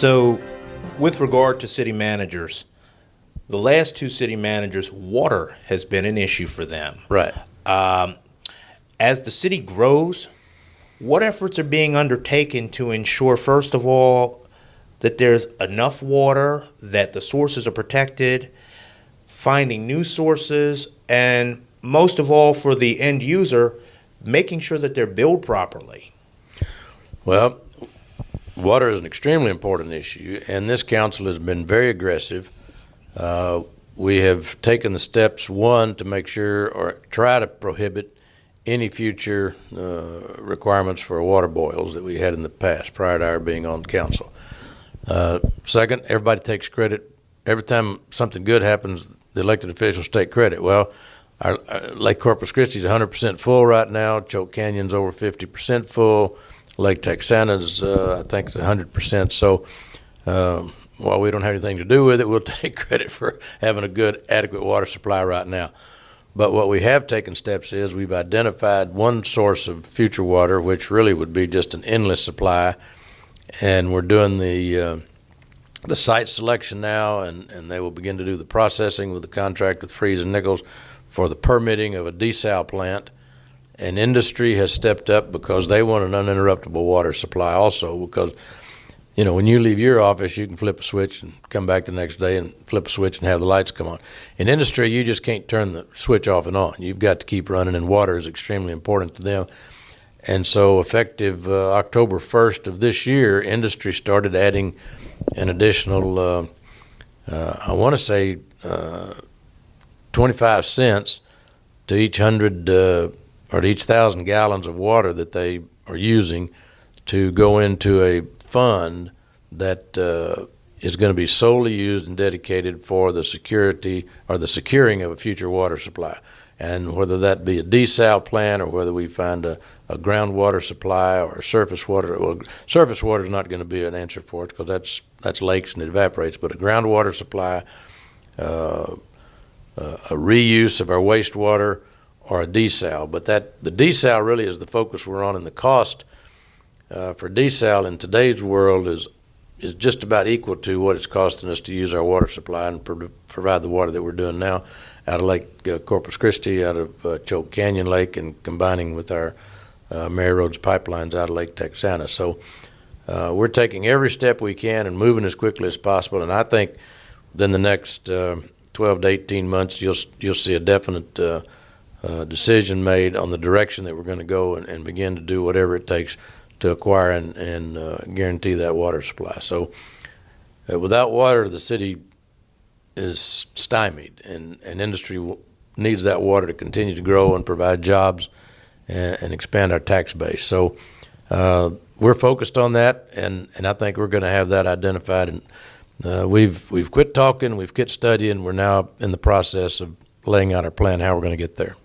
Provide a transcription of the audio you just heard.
So, with regard to city managers, the last two city managers, water has been an issue for them. Right. As the city grows, what efforts are being undertaken to ensure, first of all, that there's enough water, that the sources are protected, finding new sources, and most of all for the end user, making sure that they're billed properly? Well, water is an extremely important issue, and this council has been very aggressive. We have taken the steps, one, to make sure or try to prohibit any future requirements for water boils that we had in the past prior to our being on council. Second, everybody takes credit. Every time something good happens, the elected officials take credit. Well, our Lake Corpus Christi is 100% full right now. Choke Canyon's over 50% full. Lake Texana's, I think, is 100%. So while we don't have anything to do with it, we'll take credit for having a good, adequate water supply right now. But what we have taken steps is we've identified one source of future water, which really would be just an endless supply, and we're doing the site selection now, and they will begin to do the processing with the contract with Freeze and Nichols for the permitting of a desal plant. And industry has stepped up because they want an uninterruptible water supply also, because you know, when you leave your office, you can flip a switch and come back the next day and flip a switch and have the lights come on. In industry, you just can't turn the switch off and on. You've got to keep running, and water is extremely important to them. And so effective October 1st of this year, industry started adding an additional, I want to say 25 cents to each 100 or to each 1,000 gallons of water that they are using to go into a fund that is going to be solely used and dedicated for the security or the securing of a future water supply. And whether that be a desal plant or whether we find a groundwater supply or surface water, well, surface water is not going to be an answer for it because that's lakes and it evaporates, but a groundwater supply, a reuse of our wastewater, or a desal. But the desal really is the focus we're on, and the cost for desal in today's world is just about equal to what it's costing us to use our water supply and provide the water that we're doing now out of Lake Corpus Christi, out of Choke Canyon Lake, and combining with our Mary Roads pipelines out of Lake Texana. So we're taking every step we can and moving as quickly as possible. And I think within the next 12 to 18 months, you'll see a definite decision made on the direction that we're going to go and begin to do whatever it takes to acquire and guarantee that water supply. So without water, the city is stymied, and industry needs that water to continue to grow and provide jobs and expand our tax base. So we're focused on that, and I think we're going to have that identified. And we've quit talking, we've quit studying. We're now in the process of laying out our plan how we're going to get there.